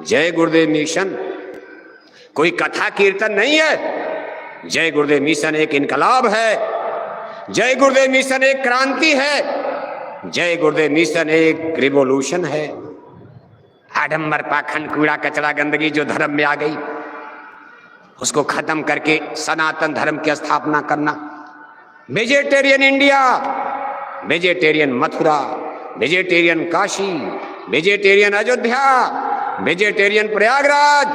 जय गुरुदेव मिशन कोई कथा कीर्तन नहीं है। जय गुरुदेव मिशन एक इनकलाब है। जय गुरुदेव मिशन एक क्रांति है। जय गुरुदेव मिशन एक रिवॉल्यूशन है। आडंबर, पाखंड, कूड़ा कचरा, गंदगी जो धर्म में आ गई उसको खत्म करके सनातन धर्म की स्थापना करना। Vegetarian India, vegetarian Mathura, vegetarian Kashi, vegetarian Ayodhya, vegetarian Prayagraj,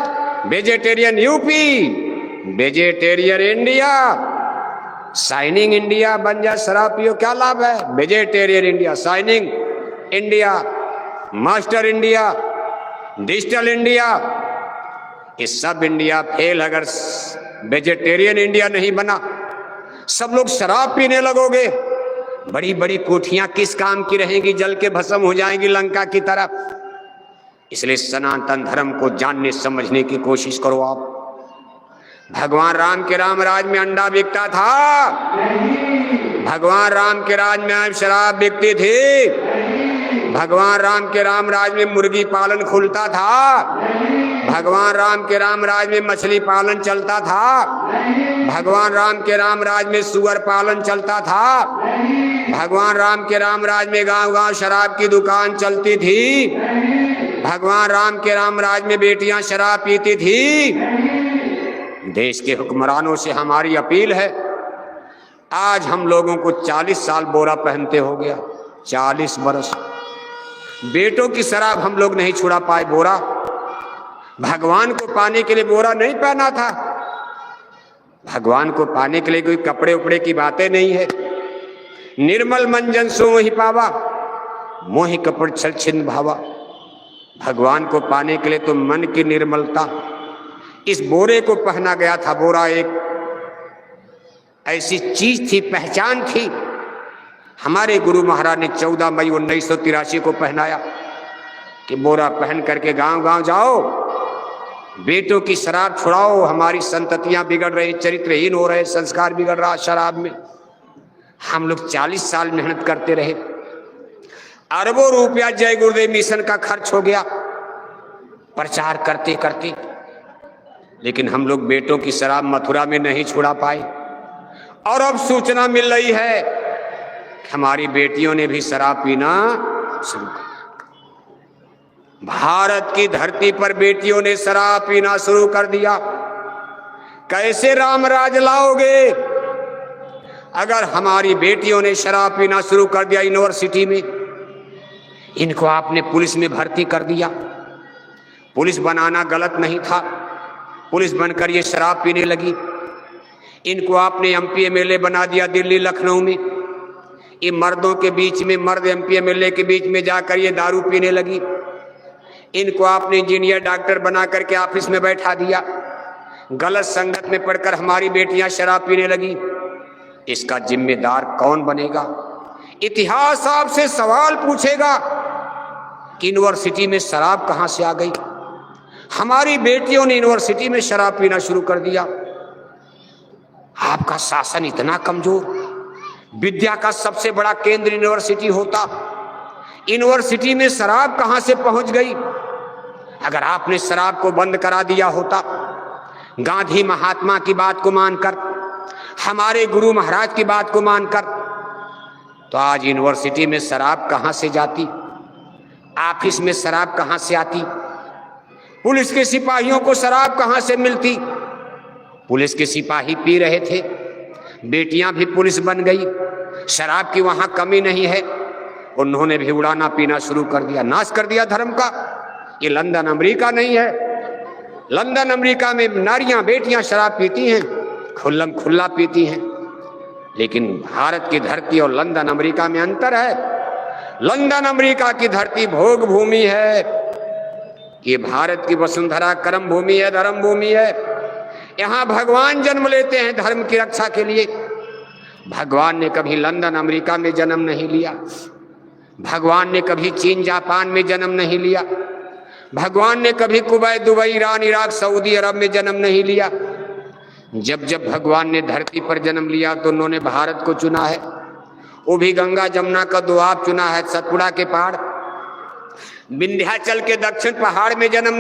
vegetarian UP, vegetarian India, shining India बन जाए। शराब पियो क्या लाभ है? Vegetarian India, shining India, master India, digital India, ये सब इंडिया फेल अगर वेजिटेरियन इंडिया नहीं बना। सब लोग शराब पीने लगोगे, बड़ी बड़ी कोठियां किस काम की रहेंगी? जल के भस्म हो जाएंगी लंका की तरह। इसलिए सनातन धर्म को जानने समझने की कोशिश करो आप। भगवान राम के राम राज में अंडा बिकता था, भगवान राम के राज में शराब बिकती थी, भगवान राम के राम राज में मुर्गी पालन खुलता था, भगवान राम के राम राज में मछली पालन चलता था, भगवान राम के राम राज में सुअर पालन चलता था, भगवान राम के राम राज में गांव गांव शराब की दुकान चलती थी, भगवान राम के राम राज में बेटियां शराब पीती थी। देश के हुक्मरानों से हमारी अपील है, आज हम लोगों को 40 साल बोरा पहनते हो गया, 40 बरस बेटों की शराब हम लोग नहीं छुड़ा पाए। बोरा भगवान को पाने के लिए बोरा नहीं पहना था। भगवान को पाने के लिए कोई कपड़े उपड़े की बातें नहीं है। निर्मल मंजन सो मोहि पावा, मोहि कपड़ छल छिन्न भावा। भगवान को पाने के लिए तो मन की निर्मलता, इस बोरे को पहना गया था। बोरा एक ऐसी चीज थी, पहचान थी। हमारे गुरु महाराज ने 14 मई 1983 को पहनाया कि बोरा पहन करके गांव गांव जाओ, बेटों की शराब छुड़ाओ। हमारी संततियां बिगड़ रही, चरित्रहीन हो रहे, संस्कार बिगड़ रहा शराब में। हम लोग 40 साल मेहनत करते रहे, अरबों रुपया जय गुरुदेव मिशन का खर्च हो गया प्रचार करते करते, लेकिन हम लोग बेटों की शराब मथुरा में नहीं छुड़ा पाए। और अब सूचना मिल रही है कि हमारी बेटियों ने भी शराब पीना शुरू कर। भारत की धरती पर बेटियों ने शराब पीना शुरू कर दिया। कैसे राम राज लाओगे अगर हमारी बेटियों ने शराब पीना शुरू कर दिया? यूनिवर्सिटी में इनको आपने पुलिस में भर्ती कर दिया। पुलिस बनाना गलत नहीं था, पुलिस बनकर ये शराब पीने लगी। इनको आपने एमपी एमएलए बना दिया दिल्ली लखनऊ में। ये मर्दों के बीच में, मर्द एमपी एमएलए के बीच में जाकर ये दारू पीने लगी। इनको आपने इंजीनियर डॉक्टर बना करके ऑफिस में बैठा दिया। गलत संगत में पढ़कर हमारी बेटियां शराब पीने लगी। इसका जिम्मेदार कौन बनेगा? इतिहास आपसे सवाल पूछेगा कि यूनिवर्सिटी में शराब कहां से आ गई? हमारी बेटियों ने यूनिवर्सिटी में शराब पीना शुरू कर दिया। आपका शासन इतना कमजोर, विद्या का सबसे बड़ा केंद्र यूनिवर्सिटी होता, यूनिवर्सिटी में शराब कहां से पहुंच गई? अगर आपने शराब को बंद करा दिया होता, गांधी महात्मा की बात को मानकर, हमारे गुरु महाराज की बात को मानकर, तो आज यूनिवर्सिटी में शराब कहां से जाती? ऑफिस में शराब कहां से आती? पुलिस के सिपाहियों को शराब कहां से मिलती? पुलिस के सिपाही पी रहे थे, बेटियां भी पुलिस बन गई। शराब की वहां कमी नहीं है, उन्होंने भी उड़ाना पीना शुरू कर दिया, नाश कर दिया धर्म का। ये लंदन अमेरिका नहीं है। लंदन अमेरिका में नारियां बेटियां शराब पीती हैं, खुल्लम खुल्ला पीती हैं, लेकिन भारत की धरती और लंदन अमेरिका में अंतर है। लंदन अमेरिका की धरती भोग भूमि है, ये भारत की वसुंधरा कर्म भूमि है, धर्म भूमि है। यहाँ भगवान जन्म लेते हैं धर्म की रक्षा के लिए। भगवान ने कभी लंदन अमेरिका में जन्म नहीं लिया, भगवान ने कभी चीन जापान में जन्म नहीं लिया, भगवान ने कभी Kuwait, Dubai, Iran, Iraq, Saudi Arab में जन्म नहीं लिया। जब जब भगवान ने धरती पर जन्म लिया तो उन्होंने भारत को चुना है, वो भी गंगा जमुना का दोआब चुना है, सतपुड़ा के पहाड़, विंध्याचल के दक्षिण पहाड़ में जन्म